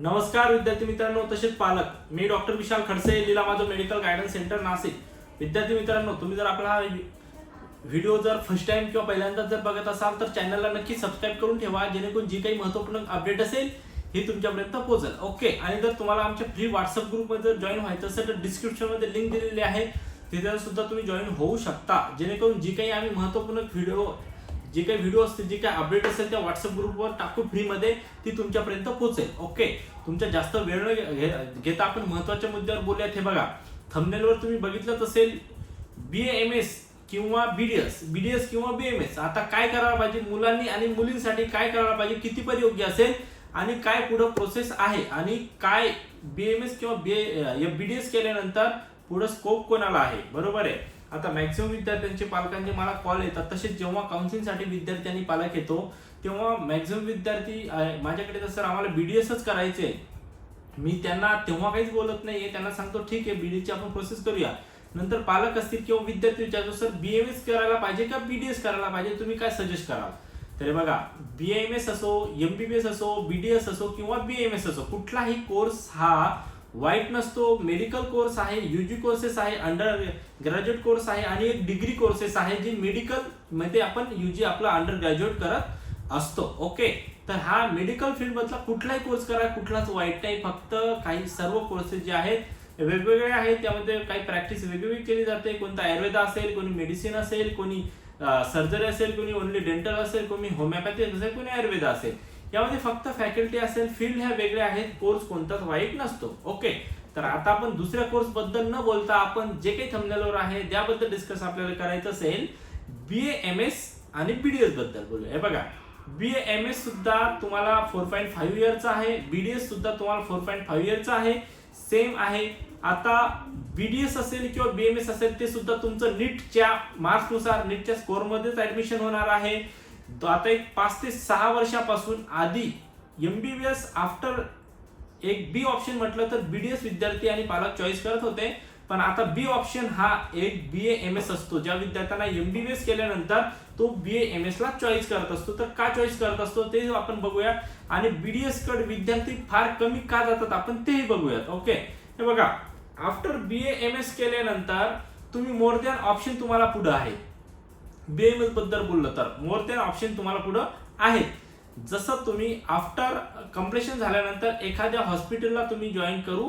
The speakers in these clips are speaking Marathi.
नमस्कार विद्यार्थी मित्रांनो तसेच पालक, मी डॉक्टर विशाल खडसे, लीला माझं मेडिकल गायडन्स सेंटर नाशिक. विद्यार्थी मित्रांनो, तुम्ही जर आपला हा व्हिडिओ जर फर्स्ट टाइम किंवा पहिल्यांदा जर बघत असाल तर चॅनलला नक्की सबस्क्राईब करून ठेवा, जेणेकरून जी काही महत्त्वपूर्ण अपडेट असेल ही तुमच्यापर्यंत पोहोचेल. ओके. आणि जर तुम्हाला आमच्या फ्री व्हॉट्सअप ग्रुपमध्ये जर जॉईन व्हायचं असेल तर डिस्क्रिप्शनमध्ये लिंक दिलेली आहे, तिथे सुद्धा तुम्ही जॉईन होऊ शकता, जेणेकरून जी काही आम्ही महत्त्वपूर्ण जे काही व्हिडिओ असतील, जे काही अपडेट असेल त्या व्हॉट्सअप ग्रुपवर टाकू फ्रीमध्ये, ती तुमच्यापर्यंत पोहोचेल. ओके. तुमच्या जास्त वेळ न घेता आपण महत्त्वाच्या मुद्द्यावर बोलूयात. हे बघा, थंबनेलवर तुम्ही बघितलंच असेल, BAMS किंवा BDS किंवा BMS. आता काय करायला पाहिजे मुलांनी आणि मुलींसाठी, काय करायला पाहिजे, कितीपर्यंत योग्य असेल आणि काय पुढे प्रोसेस आहे, आणि काय BMS किंवा BDS केल्यानंतर पुढे स्कोप कोणाला आहे. बरोबर आहे. आता मॅक्सिमम विद्यार्थ्यांचे पालकांचे मला कॉल येतात, तसेच जेव्हा काउन्सिलिंगसाठी विद्यार्थी आणि पालक येतो तेव्हा मॅक्सिमम विद्यार्थी माझ्याकडे तर सर आम्हाला BDSच करायचे. मी त्यांना तेव्हा काहीच बोलत नाहीये, त्यांना सांगतो ठीक आहे BDSची आपण प्रोसेस करूया. नंतर पालक असतील किंवा विद्यार्थी विचारतो सर BMS करायला पाहिजे का BDS करायला पाहिजे, तुम्ही काय सजेस्ट कराल. तर बघा, BMS असो, MBBS असो, BDS असो किंवा BMS असो, कुठलाही कोर्स हा वाईट नसतो. मेडिकल कोर्स आहे, UG कोर्सेस आहे, अंडर ग्रॅज्युएट कोर्स आहे आणि एक डिग्री कोर्सेस आहे, जी मेडिकल मध्ये आपण UG आपला अंडर ग्रॅज्युएट करत असतो. ओके. तर हा मेडिकल फील्ड मधला कुठलाही कोर्स करा, कुठलाच वाईट नाही. फक्त काही सर्व कोर्सेस जे आहेत वेगवेगळे आहेत, त्यामध्ये काही प्रॅक्टिस वेगवेगळी केली जाते. कोणता आयुर्वेद असेल, कोणी मेडिसिन असेल, कोणी सर्जरी असेल, कोणी ओनली डेंटल असेल, कोणी होमिओपॅथी असेल, कोणी आयुर्वेद असेल. यामध्ये फक्त फॅकल्टी असेल, फील्ड ह्या वेगळ्या आहेत, कोर्स कोणताच वाईट नसतो. ओके. तर आता आपण दुसऱ्या कोर्स बद्दल न बोलता आपण जे काही थंबनेलवर आहे त्याबद्दल डिस्कस आपल्याला करायचं असेल, BAMS आणि BDS बद्दल बोलूया. हे बघा, BAMS सुद्धा तुम्हाला 4.5 इयरचा आहे, BDS सुद्धा तुम्हाला 4.5 इयरचा आहे, सेम आहे. आता BDS असेल किंवा BMS असेल, ते सुद्धा तुमचं नीटच्या मार्क्सनुसार, नीटच्या स्कोअरमध्येच ऍडमिशन होणार आहे. आता एक 5 ते 6 वर्षापासून आधी MBBS आफ्टर एक B ऑप्शन म्हटलं तर BDS विद्यार्थी आणि पालक चॉईस करत होते, पण आता B ऑप्शन हा एक BAMS असतो. ज्या विद्यार्थ्यांना MBBS केल्यानंतर तो BAMS ला चॉईस करत असतो. तर का चॉईस करत असतो ते आपण बघूया, आणि BDS कडे विद्यार्थी फार कमी का जातात आपण तेही बघूयात. ओके. हे बघा, आफ्टर BAMS केल्यानंतर तुम्ही मोर दॅन ऑप्शन तुम्हाला पुढे आहे. BAMS बद्दल बोललं तर मोर दॅन ऑप्शन तुम्हाला पुढे आहेत. जसं तुम्ही आफ्टर कंप्लीशन झाल्यानंतर एखाद्या हॉस्पिटलला तुम्ही जॉईन करू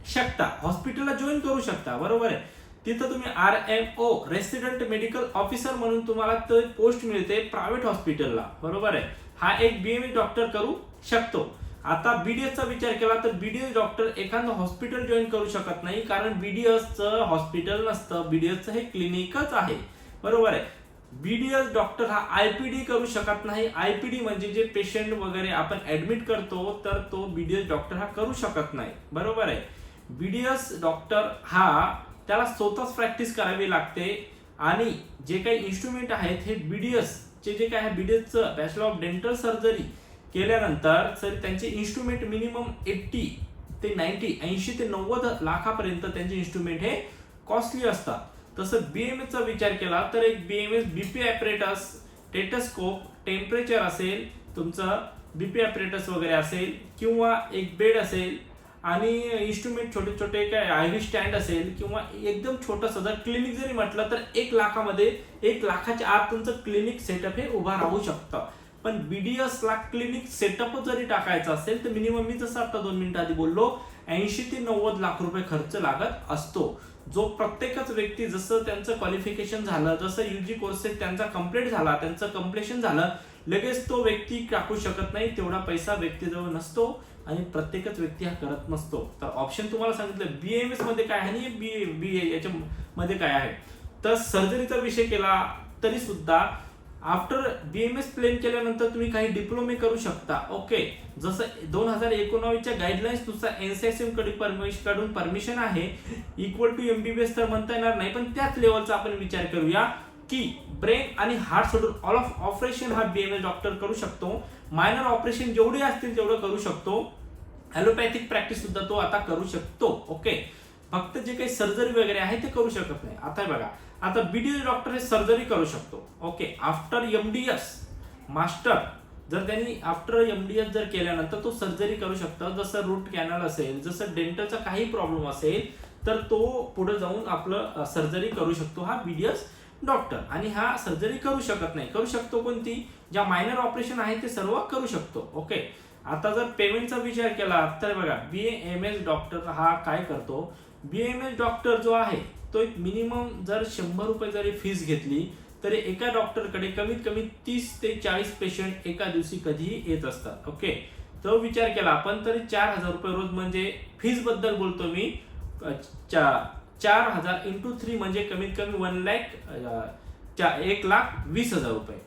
शकता, हॉस्पिटलला जॉईन करू शकता. बरोबर आहे. तिथं तुम्ही RMO रेसिडेंट मेडिकल ऑफिसर म्हणून तुम्हाला ते पोस्ट मिळते प्रायव्हेट हॉस्पिटलला. बरोबर आहे. हा एक BMS डॉक्टर करू शकतो. आता BDSचा विचार केला तर BDS डॉक्टर एखादं हॉस्पिटल जॉईन करू शकत नाही, कारण BDSचं हॉस्पिटल नसतं, BDSचं हे क्लिनिकच आहे. बरोबर आहे. BDS डॉक्टर हा IPD करू शकत नाही. IPD म्हणजे जे पेशंट वगैरे आपण ऍडमिट करतो, तर तो BDS डॉक्टर हा करू शकत नाही. बरोबर आहे. BDS डॉक्टर हा त्याला स्वतःच प्रॅक्टिस करावी लागते, आणि जे काही इन्स्ट्रुमेंट आहेत हे BDS चे जे काय आहे, BDSचं बॅचलर ऑफ डेंटल सर्जरी केल्यानंतर त्यांचे इन्स्ट्रुमेंट मिनिमम 80 ते 90 लाखापर्यंत त्यांचे इन्स्ट्रुमेंट हे कॉस्टली असतात. तसं BMS चा विचार केला तर एक BMS BP apparatus, stethoscope, temperature असेल, तुमचं BP ॲपरेटस वगैरे असेल, किंवा एक बेड असेल, आणि इन्स्ट्रुमेंट छोटे छोटे काय IV स्टँड असेल, किंवा एकदम छोटंसं जर क्लिनिक जरी म्हटलं तर 1 लाखामध्ये, 1 लाखाच्या आत तुमचं क्लिनिक सेटअप हे उभा राहू शकतं. पण BDS ला क्लिनिक सेटअप जरी टाकायचं असेल तर मिनिमम, मी जसं आता 2 मिनिटं आधी बोललो, 80 ते 90 लाख रुपये खर्च लागत असतो. जो प्रत्येकच व्यक्ती जसं त्यांचं क्वालिफिकेशन झालं, जसं UG कोर्सेस त्यांचा कंप्लीट झाला, त्यांचं कंप्लीशन झालं, लगेच तो व्यक्ती टाकू शकत नाही. तेवढा पैसा व्यक्तीजवळ नसतो, आणि प्रत्येकच व्यक्ती हा करत नसतो. तर ऑप्शन तुम्हाला सांगितलं BAMS मध्ये काय आहे आणि BA याच्या मध्ये काय आहे. तर सर्जरीचा विषय केला तरी सुद्धा आफ्टर BMS प्लेन केल्यानंतर तुम्ही काही डिप्लोमे करू शकता. ओके. जसं 2019च्या गाईडलाईन्स नुसार NCSM कडून परमिशन आहे. इक्वल टू MBBS तर म्हणता येणार नाही, पण त्याच लेवलचा आपण विचार करूया की ब्रेन आणि हार्ट सोडून ऑल ऑफ ऑपरेशन हा BMS डॉक्टर करू शकतो. मायनर ऑपरेशन जेवढे असतील तेवढं करू शकतो. ॲलोपॅथिक प्रॅक्टिस सुद्धा तो आता करू शकतो. ओके. फक्त जे काही सर्जरी वगैरे आहे ते करू शकत नाही. आता बघा, आता BDS डॉक्टर हे सर्जरी करू शकतो. ओके. आफ्टर MDS मास्टर जर त्यांनी आफ्टर MDS जर केल्यानंतर तो सर्जरी करू शकतो, जसं रूट कॅनल असेल, जसं डेंटलचा काही प्रॉब्लेम असेल तर तो पुढे जाऊन आपलं सर्जरी करू शकतो हा BDS डॉक्टर. आणि हा सर्जरी करू शकत नाही, करू शकतो कोणती, ज्या मायनर ऑपरेशन आहे ते सर्व करू शकतो. ओके. आता जर पेमेंटचा विचार केला तर बघा, BAMS डॉक्टर हा काय करतो, BAMS डॉक्टर जो आहे तो एक मिनिमम जर 100 रुपये जरी फीस घेतली तरी एका डॉक्टरकडे कमीत कमी 30 ते 40 पेशंट एका दिवशी कधीही येत असतात. ओके. तो विचार केला आपण तरी 4000 रुपये रोज, म्हणजे फीस बद्दल बोलतो मी, 4000 इंटू 3 म्हणजे कमीत कमी 1,20,000 रुपये.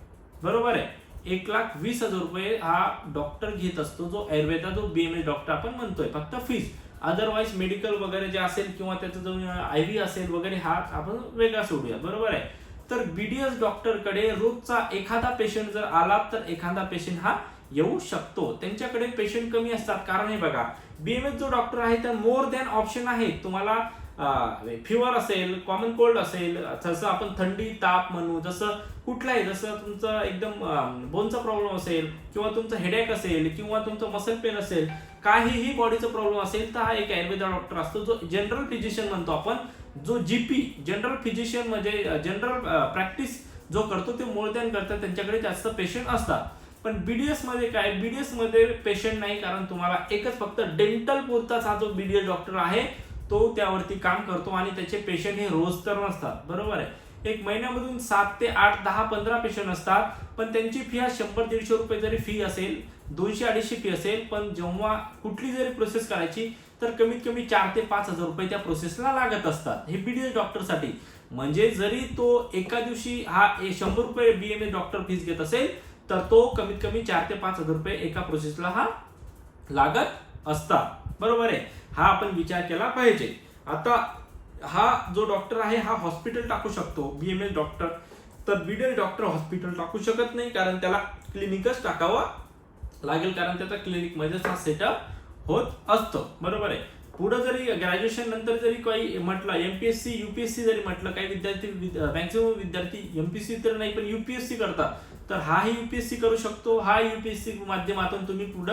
बरोबर आहे. 1,20,000 रुपये हा डॉक्टर घेत असतो, जो आयुर्वेदा जो BAMS डॉक्टर आपण म्हणतोय, फक्त फीस. अदरवाईज मेडिकल वगैरे जे असेल किंवा त्याचं जो IV असेल वगैरे हा आपण वेगळा सोडूया. बरोबर आहे. तर BDS डॉक्टरकडे रोजचा एखादा पेशंट जर आला तर एखादा पेशंट हा येऊ शकतो. त्यांच्याकडे पेशंट कमी असतात, कारण हे बघा, BAMS जो डॉक्टर आहे तर मोर दॅन ऑप्शन आहे. तुम्हाला फिवर असेल, कॉमन कोल्ड असेल, जसं आपण थंडी ताप म्हणू, जसं कुठलाही, जसं तुमचं एकदम बोनचा प्रॉब्लेम असेल किंवा तुमचं हेडेक असेल किंवा तुमचं मसल पेन असेल, काहीही बॉडीचा प्रॉब्लेम असेल तर हा एक आयुर्वेदा डॉक्टर असतो, जो जनरल फिजिशियन म्हणतो आपण, जो GP जनरल फिजिशियन म्हणजे जनरल प्रॅक्टिस जो करतो ते मोर दॅन करतात, त्यांच्याकडे जास्त पेशंट असतात. पण BDS मध्ये काय, BDS मध्ये पेशंट नाही, कारण तुम्हाला एकच फक्त डेंटल पुरताच हा जो BDS डॉक्टर आहे तो त्यावरती काम करतो आणि त्याचे पेशंट हे रोज तर नसतात. बरोबर आहे. एक महिन्यामधून 7 ते 8, 10, 15 पेशंट असतात, पण त्यांची फी 100-150 रुपये जरी फी असेल, 200-250 फी असेल, पण जेव्हा कुठली जरी प्रोसेस करायची तर कमीत कमी 4 ते 5,000 रुपये त्या प्रोसेसला लागत असतात, हे BDS डॉक्टरसाठी. म्हणजे जरी तो एका दिवशी हा 100 रुपये BAMS डॉक्टर फीस घेत असेल तर तो कमीत कमी 4 ते 5,000 रुपये एका प्रोसेसला हा लागत असतात. बरोबर आहे. हा आपण विचार केला पाहिजे. आता हा जो डॉक्टर आहे हा हॉस्पिटल टाकू शकतो BAMS डॉक्टर, तर BDS डॉक्टर हॉस्पिटल टाकू शकत नाही, कारण त्याला क्लिनिकच टाकावा लागेल, कारण त्याचा क्लिनिक मध्येच हा सेटअप होत असतो. बरोबर आहे. पुढे जरी ग्रॅज्युएशन नंतर जरी काही म्हटलं, MPSC UPSC जरी म्हटलं, काही विद्यार्थी मॅक्सिमम विद्यार्थी MPSC तर नाही पण UPSC करतात, तर हाही UPSC करू शकतो. हा UPSC माध्यमातून तुम्ही पुढे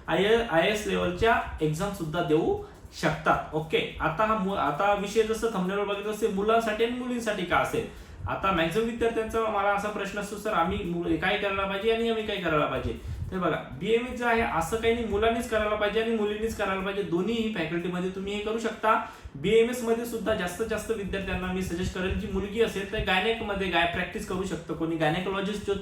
IAS लेवलच्या एक्झाम सुद्धा देऊ शकतात. ओके. आता विषय जसं थंबनेलवर बघितलं असेल, मुलांसाठी आणि मुलींसाठी का असेल. आता मॅक्सिमम विद्यार्थ्यांचा मला असा प्रश्न असतो, सर आम्ही काय करायला पाहिजे आणि आम्ही काय करायला पाहिजे. तर बघा, BAMS जे आहे असं काही नाही, मुलांनीच करायला पाहिजे आणि मुलींनीच करायला पाहिजे, दोन्हीही फॅकल्टीमध्ये तुम्ही हे करू शकता. BAMS मध्ये सुद्धा जास्तीत जास्त विद्यार्थ्यांना मी सजेस्ट करेल, जी मुलगी असेल तर गायनेक मध्ये प्रॅक्टिस करू शकतो. कोणी गायनेकोलॉजिस्ट जो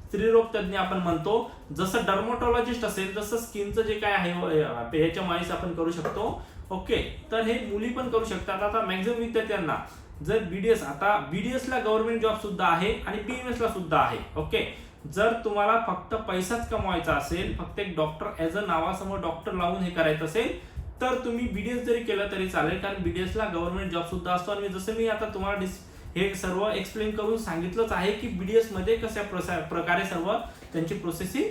स्त्रीरोग तज्ञ आपण म्हणतो, जसं डर्मोटॉलॉजिस्ट असेल, जसं स्किनचं जे काय आहे ह्याच्या माहिती आपण करू शकतो. ओके. तर हे मुली पण करू शकतात. आता मॅक्सिमम विद्यार्थ्यांना जर BDS, आता BDS ला गव्हर्नमेंट जॉब सुद्धा आहे आणि BAMS ला सुद्धा आहे. ओके. जर तुम्हाला फक्त पैसाच कमवायचा असेल, फक्त एक डॉक्टर ऍज अ नावासमोर डॉक्टर लावून हे करायचं असेल तर तुम्ही BDS जरी केलं तरी चालेल, कारण BDS ला गव्हर्नमेंट जॉब सुद्धा असतो. आणि जसं मी आता तुम्हाला हे सर्व एक्सप्लेन करून सांगितलंच आहे की BDS मध्ये कशा प्रकारे सर्व त्यांची प्रोसेसिंग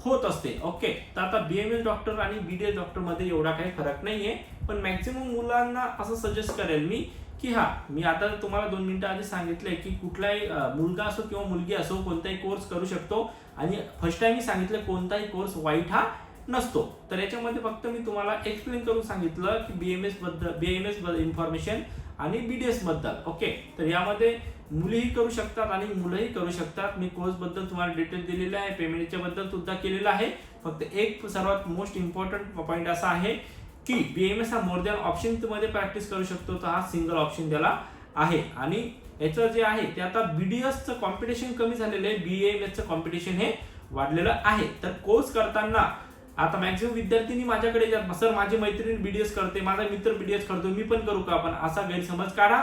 होत असते. ओके. तर आता BAMS डॉक्टर आणि BDS डॉक्टर मध्ये एवढा काही फरक नाहीये, पण मॅक्सिमम मुलांना असं सजेस्ट करेल मी की मी आता तुम्हाला 2 मिनिटं आधी सांगितलंय की कुठलाही मुलगा असो किंवा मुलगी असो कोणताही कोर्स करू शकतो, आणि फर्स्ट टाइम मी सांगितलं कोणताही कोर्स वाईट हा नसतो. तर याच्यामध्ये फक्त मी तुम्हाला एक्सप्लेन करून सांगितलं की BAMS बद्दल इन्फॉर्मेशन आणि BDS बद्दल. ओके. तर यामध्ये मुलीही करू शकतात आणि मुलंही करू शकतात. मी कोर्स बद्दल तुम्हाला डिटेल दिलेले आहे, पेमेंटच्या बद्दल सुद्धा केलेलं आहे. फक्त एक सर्वात मोस्ट इम्पॉर्टंट पॉईंट असा आहे की BAMS हा मोर दॅन ऑप्शन मध्ये प्रॅक्टिस करू शकतो, तर हा सिंगल ऑप्शन त्याला आहे. आणि याचं जे आहे ते आता BDSचं कॉम्पिटिशन कमी झालेलं आहे, BAMSचं कॉम्पिटिशन हे वाढलेलं आहे. तर कोर्स करताना आता मॅक्सिमम विद्यार्थ्यांनी माझ्याकडे सर माझी मैत्रीण BDS करते, माझा मित्र BDS करतो, मी पण करू का, आपण असा गैरसमज काढा.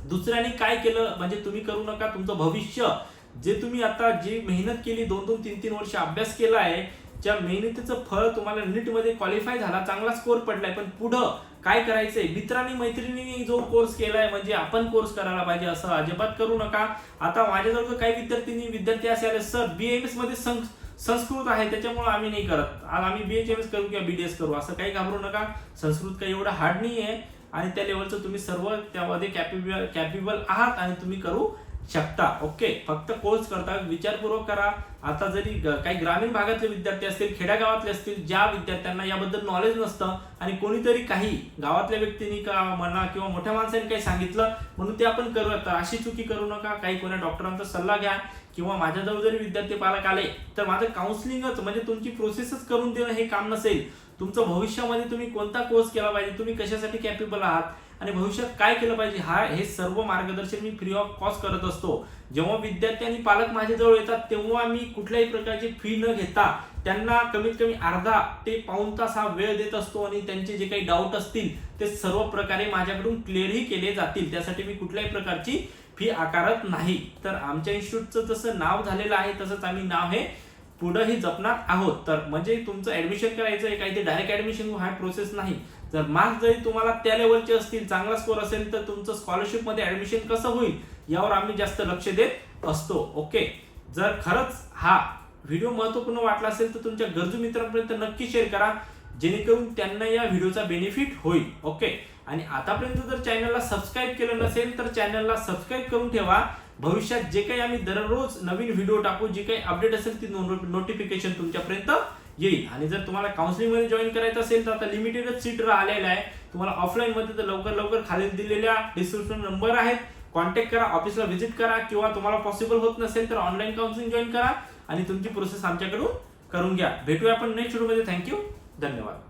दुसऱ्याने काय केलं म्हणजे तुम्ही करू नका. तुमचं भविष्य जे तुम्ही आता जी मेहनत केली, 2-2, 3-3 वर्ष अभ्यास केला आहे, ज्या मेहनतीचं फळ तुम्हाला नीट मध्ये क्वालिफाय झाला, चांगला स्कोर पडलाय, पण पुढं काय करायचंय, मित्रांनी मैत्रिणींनी जो कोर्स केलाय म्हणजे आपण कोर्स करायला पाहिजे असं अजिबात करू नका. आता माझ्याजवळ काही विद्यार्थी असे आले, सर BAMS मध्ये संस्कृत आहे त्याच्यामुळे आम्ही नाही करत, आम्ही BHMS करू किंवा BDS करू, असं काही घाबरू नका. संस्कृत काही एवढं हार्ड नाही आहे आणि त्या लेवलचं तुम्ही सर्व त्यामध्ये कॅपेबल आहात आणि तुम्ही करू शकता. ओके, फक्त कोर्स करता विचारपूर्वक करा. आता जरी काही ग्रामीण भागातले विद्यार्थी असतील, खेड्यागावातले असतील, ज्या विद्यार्थ्यांना याबद्दल नॉलेज नसतं आणि कोणीतरी काही गावातल्या व्यक्तींनी का म्हणा किंवा मोठ्या माणसांनी काही सांगितलं म्हणून ते आपण करूया, तर अशी चुकी करू नका. काही कोणा डॉक्टरांचा सल्ला घ्या किंवा माझ्याजवळ जरी विद्यार्थी पालक आले तर माझं काउन्सिलिंगच म्हणजे तुमची प्रोसेसच करून देणं हे काम नसेल. तुमचं भविष्यामध्ये तुम्ही कोणता कोर्स केला पाहिजे, तुम्ही कशासाठी कॅपेबल आहात आणि भविष्यात काय केलं पाहिजे, हे सर्व मार्गदर्शन मी फ्री ऑफ कॉस्ट करत असतो. जेव्हा विद्यार्थी आणि पालक माझ्याजवळ येतात तेव्हा मी कुठल्याही प्रकारची फी न घेता त्यांना कमीत कमी अर्धा ते पाऊण तास हा वेळ देत असतो आणि त्यांचे जे काही डाऊट असतील ते सर्व प्रकारे माझ्याकडून क्लिअरही केले जातील. त्यासाठी मी कुठल्याही प्रकारची फी आकारत नाही. तर आमच्या इन्स्टिट्यूटचं जसं नाव झालेलं आहे तसंच आम्ही नाव हे पुढेही जपणार आहोत. तर म्हणजे तुमचं ऍडमिशन करायचं आहे, काही ते डायरेक्ट ऍडमिशन हा प्रोसेस नाही. जर मार्क्स जरी तुम्हाला त्या लेवलचे असतील, चांगला स्कोर असेल तर तुमचं स्कॉलरशिप मध्ये ऍडमिशन कसं होईल यावर आम्ही जास्त लक्ष देत असतो. ओके, जर खरंच हा व्हिडिओ महत्त्वपूर्ण वाटला असेल तर तुमच्या गरजू मित्रांपर्यंत नक्की शेअर करा, जेणेकरून त्यांना या व्हिडिओचा बेनिफिट होईल. ओके, आणि आतापर्यंत जर चॅनलला सबस्क्राईब केलं नसेल तर चॅनलला सबस्क्राईब करून ठेवा. भविष्यात जे काही आम्ही दररोज नवीन व्हिडिओ टाकू, जी काही अपडेट असेल ती नोटिफिकेशन तुमच्यापर्यंत येईल. आणि जर तुम्हाला काउन्सिलिंग मध्ये जॉईन करायचं असेल तर आता लिमिटेडच सीट राहिलेला आहे. तुम्हाला ऑफलाईन मध्ये तर लवकर खाली दिलेल्या डिस्क्रिप्शन नंबर आहेत, कॉन्टॅक्ट करा, ऑफिसला व्हिजिट करा किंवा तुम्हाला पॉसिबल होत नसेल तर ऑनलाईन काउन्सिलिंग जॉईन करा आणि तुमची प्रोसेस आमच्याकडून करून घ्या. भेटूया आपण नेक्स्ट व्हिडिओमध्ये. थँक्यू, धन्यवाद.